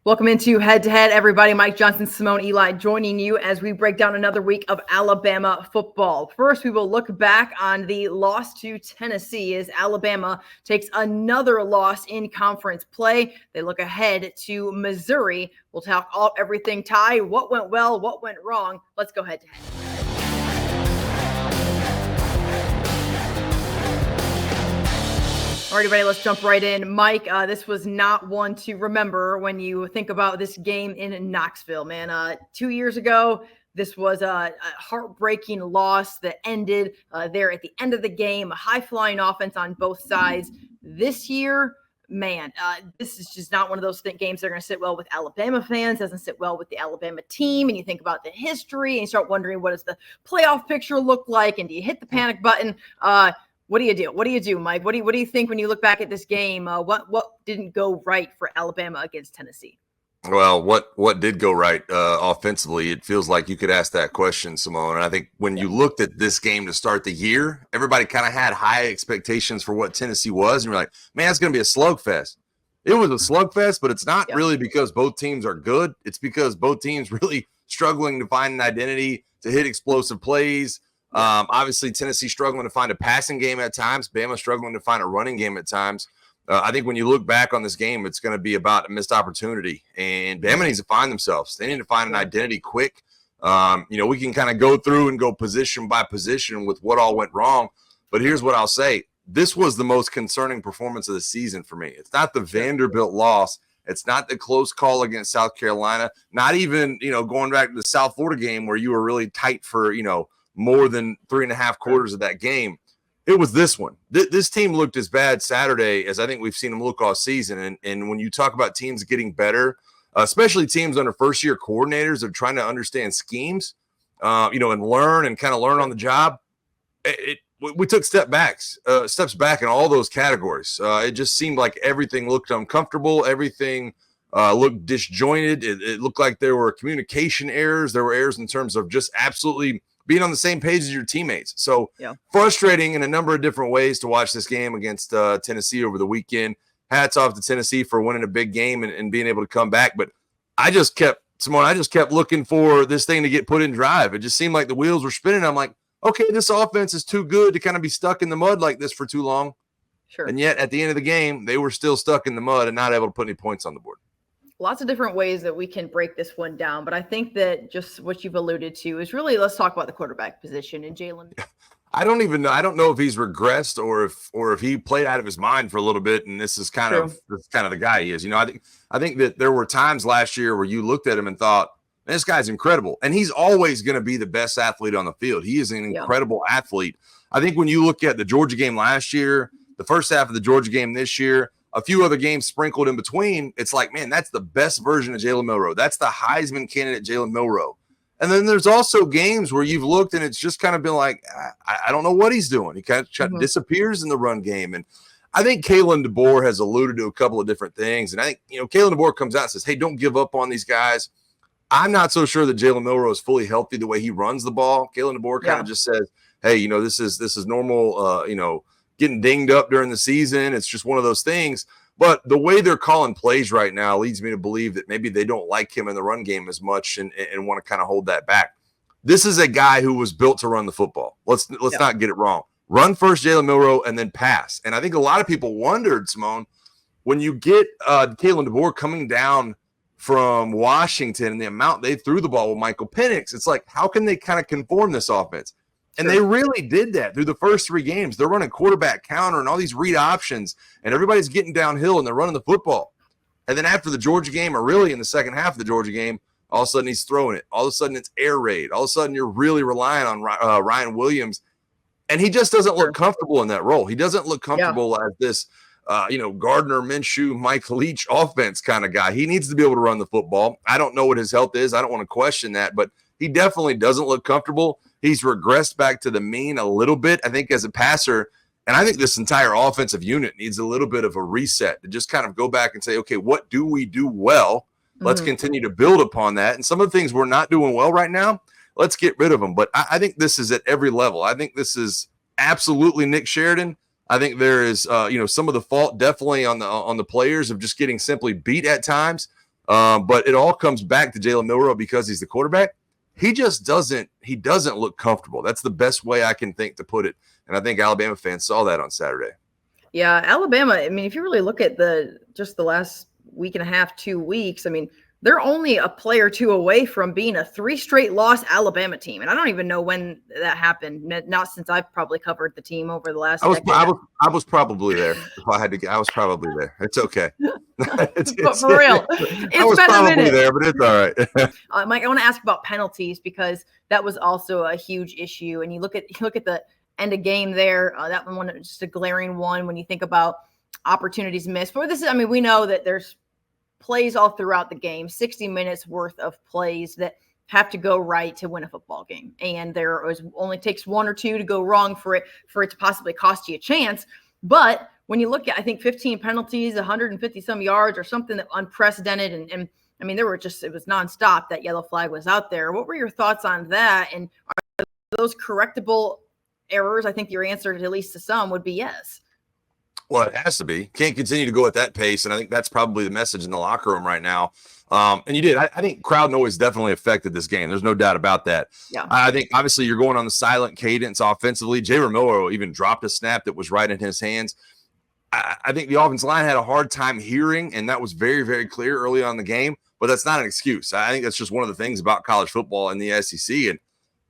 Welcome into Head to Head, everybody. Mike Johnson, Simone Eli joining you as we break down another week of Alabama football. First, we will look back on the loss to Tennessee as Alabama takes another loss in conference play. They look ahead to Missouri. We'll talk everything Ty, what went well, what went wrong. Let's go head to head. All right, everybody, let's jump right in. Mike, this was not one to remember when you think about this game in Knoxville, man. 2 years ago, this was a heartbreaking loss that ended there at the end of the game, a high-flying offense on both sides. This year, man, this is just not one of those games that are going to sit well with Alabama fans, doesn't sit well with the Alabama team. And you think about the history and you start wondering, what does the playoff picture look like? And do you hit the panic button? What do you do? What do you do, Mike? What do you think when you look back at this game? What didn't go right for Alabama against Tennessee? Well, what did go right offensively? It feels like you could ask that question, Simone. And I think when you looked at this game to start the year, everybody kind of had high expectations for what Tennessee was. And you're like, man, it's going to be a slugfest. It was a slugfest, but it's not really because both teams are good. It's because both teams really struggling to find an identity, to hit explosive plays. Obviously, Tennessee struggling to find a passing game at times. Bama struggling to find a running game at times. I think when you look back on this game, it's going to be about a missed opportunity. And Bama needs to find themselves. They need to find an identity quick. We can kind of go through and go position by position with what all went wrong. But here's what I'll say. This was the most concerning performance of the season for me. It's not the Vanderbilt loss. It's not the close call against South Carolina. Not even, going back to the South Florida game where you were really tight for, more than 3.5 quarters of that game. It was this one. This team looked as bad Saturday as I think we've seen them look all season. And when you talk about teams getting better, especially teams under first-year coordinators of trying to understand schemes, and learn on the job, we took steps back in all those categories. It just seemed like everything looked uncomfortable. Everything looked disjointed. It looked like there were communication errors. There were errors in terms of just absolutely being on the same page as your teammates. So frustrating in a number of different ways to watch this game against Tennessee over the weekend. Hats off to Tennessee for winning a big game and being able to come back. But I just kept looking for this thing to get put in drive. It just seemed like the wheels were spinning. I'm like, okay, this offense is too good to kind of be stuck in the mud like this for too long. Sure. And yet at the end of the game, they were still stuck in the mud and not able to put any points on the board. Lots of different ways that we can break this one down, but I think that just what you've alluded to is really, let's talk about the quarterback position and Jalen. I don't even know. I don't know if he's regressed or if he played out of his mind for a little bit, and this is kind of the guy he is. I think that there were times last year where you looked at him and thought, this guy's incredible, and he's always going to be the best athlete on the field. He is an incredible athlete. I think when you look at the Georgia game last year, the first half of the Georgia game this year, a few other games sprinkled in between, it's like, man, that's the best version of Jalen Milroe. That's the Heisman candidate, Jalen Milroe. And then there's also games where you've looked and it's just kind of been like, I don't know what he's doing. He kind of disappears in the run game. And I think Kalen DeBoer has alluded to a couple of different things. And I think, Kalen DeBoer comes out and says, hey, don't give up on these guys. I'm not so sure that Jalen Milroe is fully healthy the way he runs the ball. Kalen DeBoer kind of just says, hey, this is normal, getting dinged up during the season. It's just one of those things. But the way they're calling plays right now leads me to believe that maybe they don't like him in the run game as much and want to kind of hold that back. This is a guy who was built to run the football. Let's not get it wrong. Run first, Jalen Milroe, and then pass. And I think a lot of people wondered, Simone, when you get Kalen DeBoer coming down from Washington and the amount they threw the ball with Michael Penix, it's like, how can they kind of conform this offense? And they really did that through the first 3 games. They're running quarterback counter and all these read options, and everybody's getting downhill, and they're running the football. And then after the Georgia game, or really in the second half of the Georgia game, all of a sudden he's throwing it. All of a sudden it's air raid. All of a sudden you're really relying on Ryan Williams, and he just doesn't look comfortable in that role. He doesn't look comfortable as this, Gardner Minshew, Mike Leach offense kind of guy. He needs to be able to run the football. I don't know what his health is. I don't want to question that, but he definitely doesn't look comfortable. He's regressed back to the mean a little bit, I think, as a passer. And I think this entire offensive unit needs a little bit of a reset to just kind of go back and say, okay, what do we do well? Let's continue to build upon that. And some of the things we're not doing well right now, let's get rid of them. But I think this is at every level. I think this is absolutely Nick Sheridan. I think there is, some of the fault definitely on the players of just getting simply beat at times. But it all comes back to Jalen Milroe because he's the quarterback. He just doesn't look comfortable. That's the best way I can think to put it. And I think Alabama fans saw that on Saturday. Yeah, Alabama, I mean, if you really look at just the last week and a half, 2 weeks, I mean, they're only a play or two away from being a 3 straight loss Alabama team. And I don't even know when that happened. Not since I've probably covered the team over the last decade. I was probably there. If I had to, I was probably there. It's okay. But for real, I was probably there, but it's all right. Mike, I want to ask about penalties because that was also a huge issue. And you look at the end of game there. That one was just a glaring one when you think about opportunities missed. But this is, I mean, we know that there's plays all throughout the game, 60 minutes worth of plays that have to go right to win a football game. And there only takes 1 or 2 to go wrong for it to possibly cost you a chance. But when you look at, I think 15 penalties, 150 some yards or something that unprecedented. And I mean, it was nonstop. That yellow flag was out there. What were your thoughts on that? And are those correctable errors? I think your answer, at least to some, would be yes. Well, it has to be. Can't continue to go at that pace. And I think that's probably the message in the locker room right now. And you did. I think crowd noise definitely affected this game. There's no doubt about that. Yeah. I think obviously you're going on the silent cadence offensively. Jalen Milroe even dropped a snap that was right in his hands. I think the offensive line had a hard time hearing, and that was very, very clear early on in the game. But that's not an excuse. I think that's just one of the things about college football in the SEC. And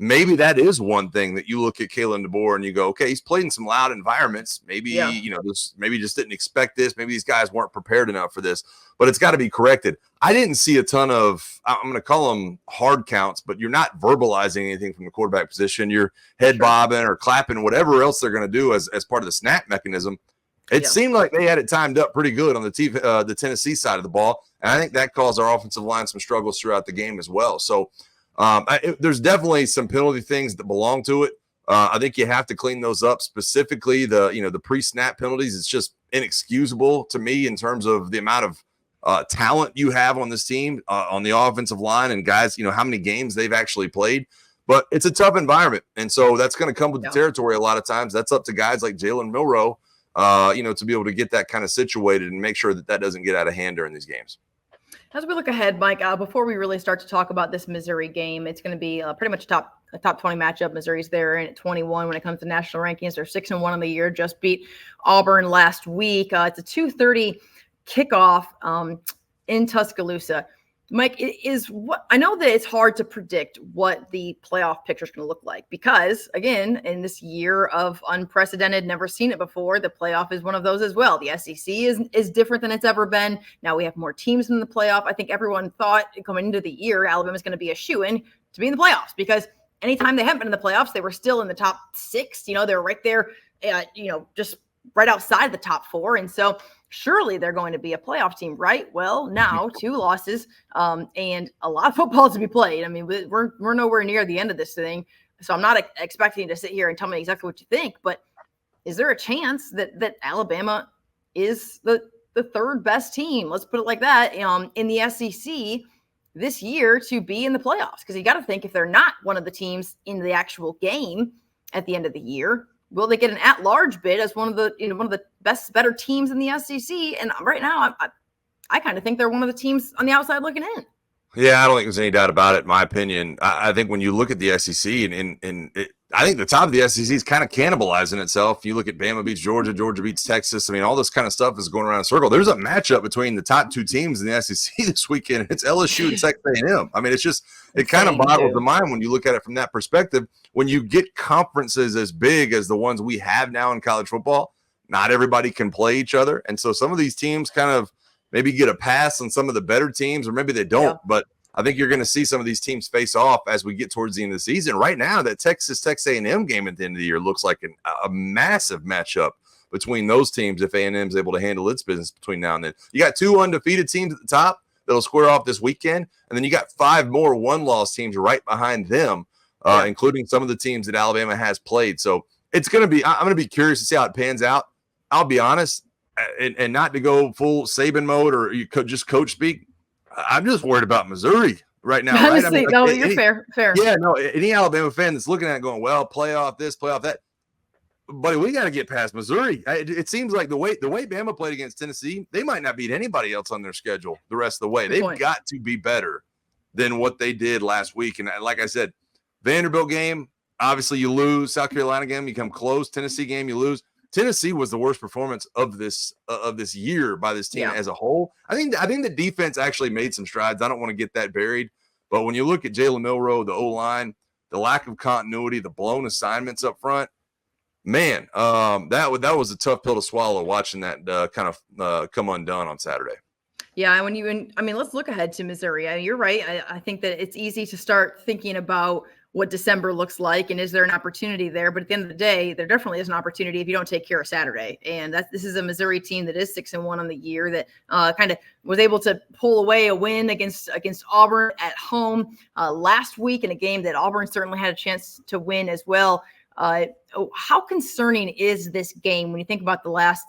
maybe that is one thing that you look at Kalen DeBoer and you go, okay, he's played in some loud environments. Maybe, maybe just didn't expect this. Maybe these guys weren't prepared enough for this, but it's got to be corrected. I didn't see a ton of, I'm going to call them hard counts, but you're not verbalizing anything from the quarterback position. You're head bobbing or clapping, whatever else they're going to do as part of the snap mechanism. It seemed like they had it timed up pretty good on the Tennessee side of the ball. And I think that caused our offensive line some struggles throughout the game as well. So, there's definitely some penalty things that belong to it. I think you have to clean those up, specifically the pre-snap penalties. It's just inexcusable to me in terms of the amount of talent you have on this team, on the offensive line, and guys, how many games they've actually played. But it's a tough environment, and so that's going to come with the territory a lot of times. That's up to guys like Jalen Milroe, to be able to get that kind of situated and make sure that doesn't get out of hand during these games. As we look ahead, Mike, before we really start to talk about this Missouri game, it's going to be pretty much a top 20 matchup. Missouri's there in at 21 when it comes to national rankings. They're 6-1 on the year, just beat Auburn last week. It's a 2:30 kickoff in Tuscaloosa. Mike, I know that it's hard to predict what the playoff picture is going to look like because, again, in this year of unprecedented, never seen it before, the playoff is one of those as well. The SEC is different than it's ever been. Now we have more teams in the playoff. I think everyone thought coming into the year Alabama's going to be a shoo-in to be in the playoffs because anytime they haven't been in the playoffs, they were still in the top 6. They're right there, just right outside the top 4. And so surely they're going to be a playoff team, right? Well, now 2 losses and a lot of football to be played. I mean, we're nowhere near the end of this thing. So I'm not expecting you to sit here and tell me exactly what you think, but is there a chance that Alabama is the 3rd best team, let's put it like that, in the SEC this year to be in the playoffs? Because you got to think if they're not one of the teams in the actual game at the end of the year, will they get an at-large bid as one of the better teams in the SEC? And right now, I kind of think they're one of the teams on the outside looking in. Yeah, I don't think there's any doubt about it. In my opinion, I think when you look at the SEC, I think the top of the SEC is kind of cannibalizing itself. You look at Bama beats Georgia, Georgia beats Texas. I mean, all this kind of stuff is going around in a circle. There's a matchup between the top 2 teams in the SEC this weekend. It's LSU and Texas A&M. I mean, it kind of boggles the mind when you look at it from that perspective. When you get conferences as big as the ones we have now in college football, not everybody can play each other. And so some of these teams kind of maybe get a pass on some of the better teams, or maybe they don't. Yeah. But I think you're going to see some of these teams face off as we get towards the end of the season. Right now, that Texas A&M game at the end of the year looks like a massive matchup between those teams if A&M is able to handle its business between now and then. You got 2 undefeated teams at the top that'll square off this weekend, and then you got 5 more one-loss teams right behind them, including some of the teams that Alabama has played. So it's going to be – I'm going to be curious to see how it pans out. I'll be honest, and not to go full Saban mode or just coach speak, I'm just worried about Missouri right now. Right? I mean, you're fair. Yeah, no, any Alabama fan that's looking at it going, well, playoff this, playoff that. buddy, we got to get past Missouri. It seems like the way Bama played against Tennessee, they might not beat anybody else on their schedule the rest of the way. They've got to be better than what they did last week. And like I said, Vanderbilt game, obviously you lose. South Carolina game, you come close. Tennessee game, you lose. Tennessee was the worst performance of this year by this team as a whole. I think the defense actually made some strides. I don't want to get that buried, but when you look at Jalen Milroe, the O-line, the lack of continuity, the blown assignments up front, man, that was a tough pill to swallow watching that kind of come undone on Saturday. Yeah, let's look ahead to Missouri. You're right. I think that it's easy to start thinking about what December looks like and is there an opportunity there? But at the end of the day, there definitely is an opportunity if you don't take care of Saturday. And this is a Missouri team that is 6-1 on the year that kind of was able to pull away a win against Auburn at home last week in a game that Auburn certainly had a chance to win as well. How concerning is this game when you think about the last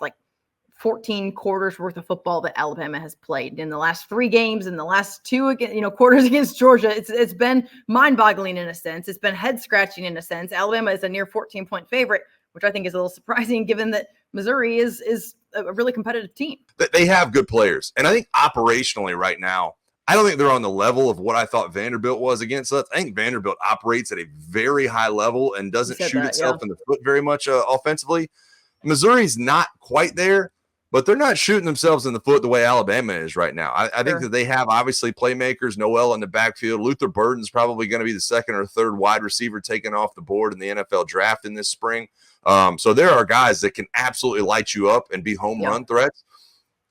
14 quarters worth of football that Alabama has played in the last 3 games and the last 2 quarters against Georgia? It's been mind-boggling in a sense. It's been head-scratching in a sense. Alabama is a near 14-point favorite, which I think is a little surprising given that Missouri is a really competitive team. They have good players. And I think operationally right now, I don't think they're on the level of what I thought Vanderbilt was against us. I think Vanderbilt operates at a very high level and doesn't shoot itself in the foot very much offensively. Missouri's not quite there, but they're not shooting themselves in the foot the way Alabama is right now. I think that they have obviously playmakers, Noel in the backfield. Luther Burden's probably going to be the 2nd or 3rd wide receiver taken off the board in the NFL draft in this spring. So there are guys that can absolutely light you up and be home run threats.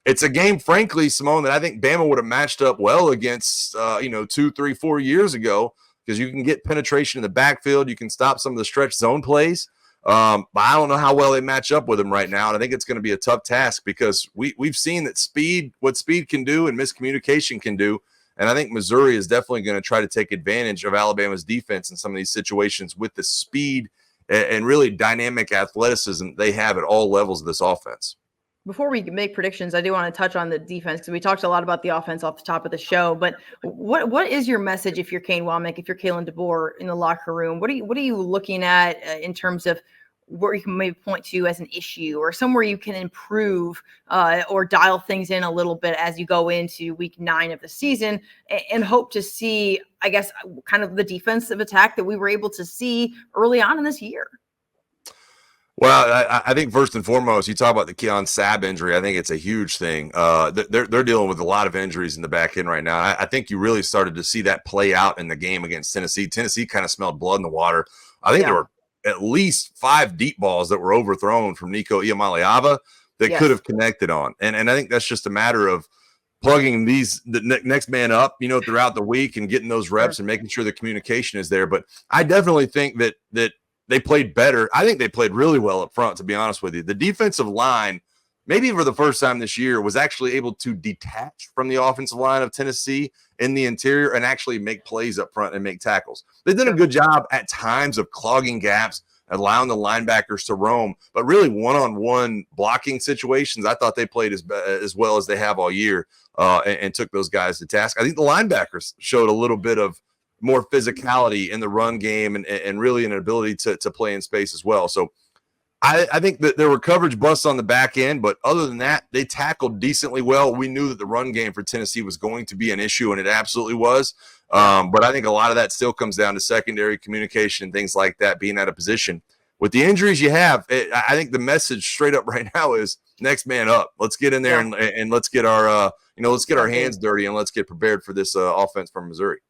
It's a game, frankly, Simone, that I think Bama would have matched up well against, 2, 3, 4 years ago because you can get penetration in the backfield. You can stop some of the stretch zone plays. But I don't know how well they match up with them right now. And I think it's going to be a tough task because we've seen that what speed can do and miscommunication can do. And I think Missouri is definitely going to try to take advantage of Alabama's defense in some of these situations with the speed and really dynamic athleticism they have at all levels of this offense. Before we make predictions, I do want to touch on the defense because we talked a lot about the offense off the top of the show. But what is your message if you're Kane Womack, if you're Kalen DeBoer in the locker room? What are you looking at in terms of where you can maybe point to as an issue or somewhere you can improve or dial things in a little bit as you go into week 9 of the season and hope to see, I guess, kind of the defensive attack that we were able to see early on in this year? Well, I think first and foremost, you talk about the Keon Sabb injury. I think it's a huge thing. They're dealing with a lot of injuries in the back end right now. I think you really started to see that play out in the game against Tennessee. Tennessee kind of smelled blood in the water. I think there were at least 5 deep balls that were overthrown from Nico Iamaleava that could have connected on. And I think that's just a matter of plugging the next man up, throughout the week and getting those reps and making sure the communication is there. But I definitely think that they played better. I think they played really well up front, to be honest with you. The defensive line, maybe for the first time this year, was actually able to detach from the offensive line of Tennessee in the interior and actually make plays up front and make tackles. They did a good job at times of clogging gaps, allowing the linebackers to roam, but really one-on-one blocking situations, I thought they played as well as they have all year and took those guys to task. I think the linebackers showed a little bit of more physicality in the run game and really an ability to play in space as well. So I think that there were coverage busts on the back end, but other than that, they tackled decently well. We knew that the run game for Tennessee was going to be an issue, and it absolutely was. But I think a lot of that still comes down to secondary communication and things like that, being out of position. With the injuries you have, I think the message straight up right now is next man up. Let's get in there and let's get our hands dirty and let's get prepared for this offense from Missouri.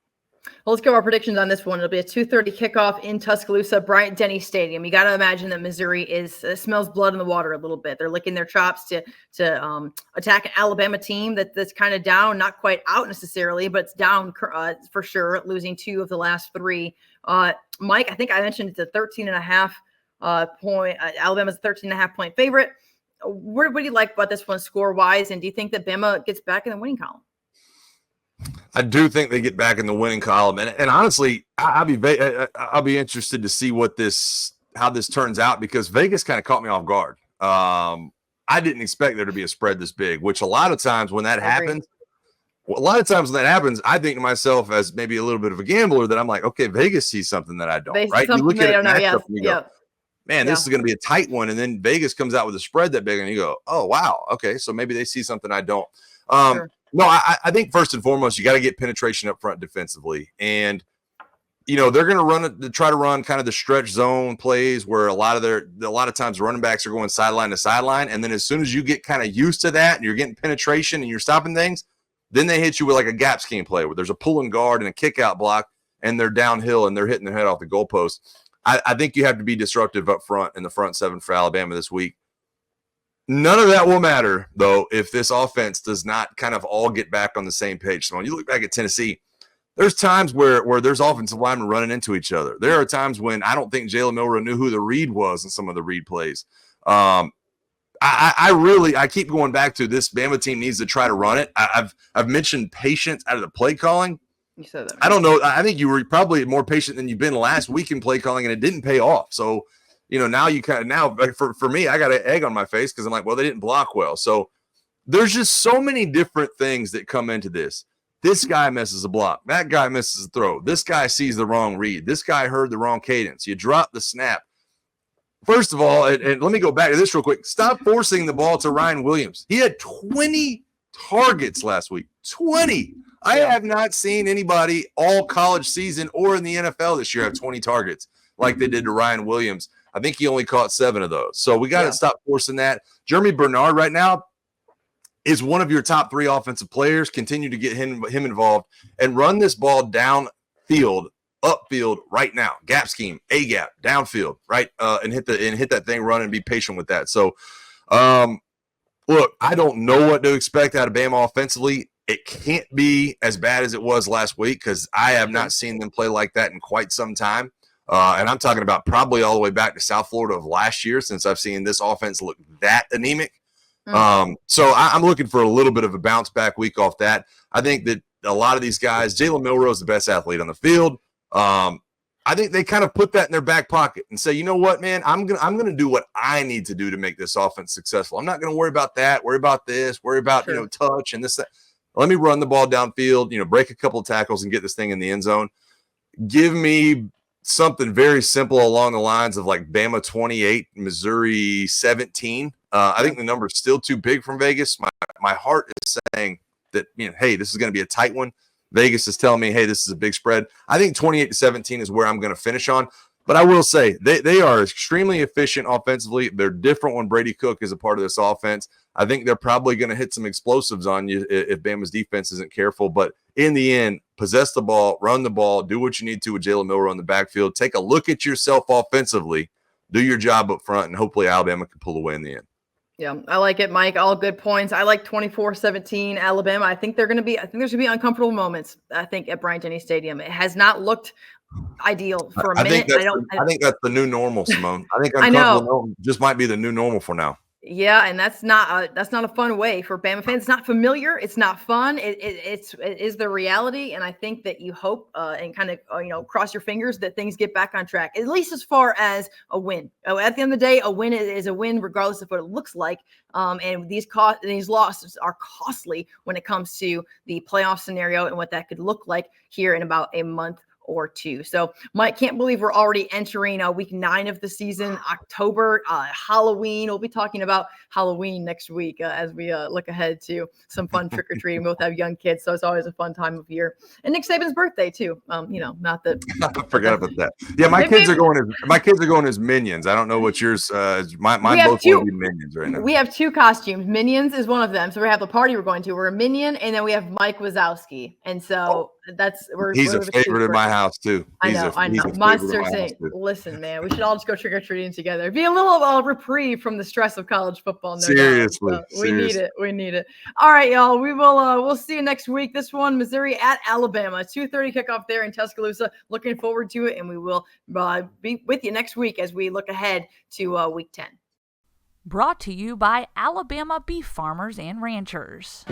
Well, let's give our predictions on this one. It'll be a 2:30 kickoff in Tuscaloosa, Bryant-Denny Stadium. You got to imagine that Missouri smells blood in the water a little bit. They're licking their chops to attack an Alabama team that's kind of down, not quite out necessarily, but it's down for sure, losing 2 of the last 3. Mike, I think I mentioned it's a 13.5 point. Alabama's a 13.5 point favorite. What do you like about this one score-wise, and do you think that Bama gets back in the winning column? I do think they get back in the winning column, and honestly, I'll be interested to see how this turns out because Vegas kind of caught me off guard. I didn't expect there to be a spread this big, which a lot of times when that happens, I think to myself as maybe a little bit of a gambler that I'm like, okay, Vegas sees something that I don't. Right? You look at it and you go, man, this is going to be a tight one. And then Vegas comes out with a spread that big, and you go, oh, wow. Okay, so maybe they see something I don't. Sure. No, I think first and foremost, you got to get penetration up front defensively. And, they're going to try to run kind of the stretch zone plays where a lot of times running backs are going sideline to sideline. And then as soon as you get kind of used to that and you're getting penetration and you're stopping things, then they hit you with like a gap scheme play where there's a pull and guard and a kick out block and they're downhill and they're hitting their head off the goalpost. I think you have to be disruptive up front in the front seven for Alabama this week. None of that will matter, though, if this offense does not kind of all get back on the same page. So when you look back at Tennessee, there's times where there's offensive linemen running into each other. There are times when I don't think Jalen Milroe knew who the read was in some of the read plays. I keep going back to this Bama team needs to try to run it. I've mentioned patience out of the play calling. You said that. I don't know. I think you were probably more patient than you've been last week in play calling, and it didn't pay off. So, now you for me, I got an egg on my face because I'm like, well, they didn't block well. So there's just so many different things that come into this. This guy misses a block. That guy misses a throw. This guy sees the wrong read. This guy heard the wrong cadence. You drop the snap. First of all, and let me go back to this real quick. Stop forcing the ball to Ryan Williams. He had 20 targets last week. 20. I have not seen anybody all college season or in the NFL this year have 20 targets like they did to Ryan Williams. I think he only caught 7 of those. So we got to stop forcing that. Jeremy Bernard right now is one of your top 3 offensive players. Continue to get him involved and run this ball downfield, upfield right now. Gap scheme, A gap, downfield, right? And hit that thing, run and be patient with that. So, look, I don't know what to expect out of Bama offensively. It can't be as bad as it was last week because I have not seen them play like that in quite some time. And I'm talking about probably all the way back to South Florida of last year since I've seen this offense look that anemic. So I'm looking for a little bit of a bounce back week off that. I think that a lot of these guys, Jalen Milroe is the best athlete on the field. I think they kind of put that in their back pocket and say, you know what, man, I'm gonna do what I need to do to make this offense successful. I'm not gonna worry about that, worry about this, worry about touch and this, that. Let me run the ball downfield, break a couple of tackles and get this thing in the end zone. Give me something very simple along the lines of like Bama 28, Missouri 17. I think the number is still too big from Vegas. My heart is saying that, hey, this is going to be a tight one. Vegas is telling me, hey, this is a big spread. I think 28-17 is where I'm going to finish on. But I will say they are extremely efficient offensively. They're different when Brady Cook is a part of this offense. I think they're probably going to hit some explosives on you if Bama's defense isn't careful. But in the end, possess the ball, run the ball, do what you need to with Jalen Milroe in the backfield. Take a look at yourself offensively, do your job up front, and hopefully Alabama can pull away in the end. Yeah, I like it, Mike. All good points. I like 24-17 Alabama. I think there's going to be uncomfortable moments, I think, at Bryant-Denny Stadium. It has not looked ideal for a minute. I think that's the new normal, Simone. I think uncomfortable just might be the new normal for now. Yeah, and that's not a fun way for Bama fans. It's not familiar. It's not fun. It is the reality, and I think that you hope and kind of cross your fingers that things get back on track, at least as far as a win. At the end of the day, a win is a win, regardless of what it looks like. And these losses are costly when it comes to the playoff scenario and what that could look like here in about a month or 2. So Mike, can't believe we're already entering week 9 of the season, October, Halloween. We'll be talking about Halloween next week as we look ahead to some fun trick-or-treating. We both have young kids, so it's always a fun time of year. And Nick Saban's birthday too. Not that I forgot about that. Yeah, my kids are going as minions. I don't know what yours mine both want to be minions right now. We have 2 costumes. Minions is one of them. So we have the party we're going to. We're a minion, and then we have Mike Wazowski. And so he's a favorite in my house too. I know. Monsters Inc. Listen, man, we should all just go trick or treating together. Be a little reprieve from the stress of college football. Seriously, we need it. All right, y'all. We will. We'll see you next week. This one, Missouri at Alabama, 2:30 kickoff there in Tuscaloosa. Looking forward to it, and we will be with you next week as we look ahead to week 10. Brought to you by Alabama Beef Farmers and Ranchers.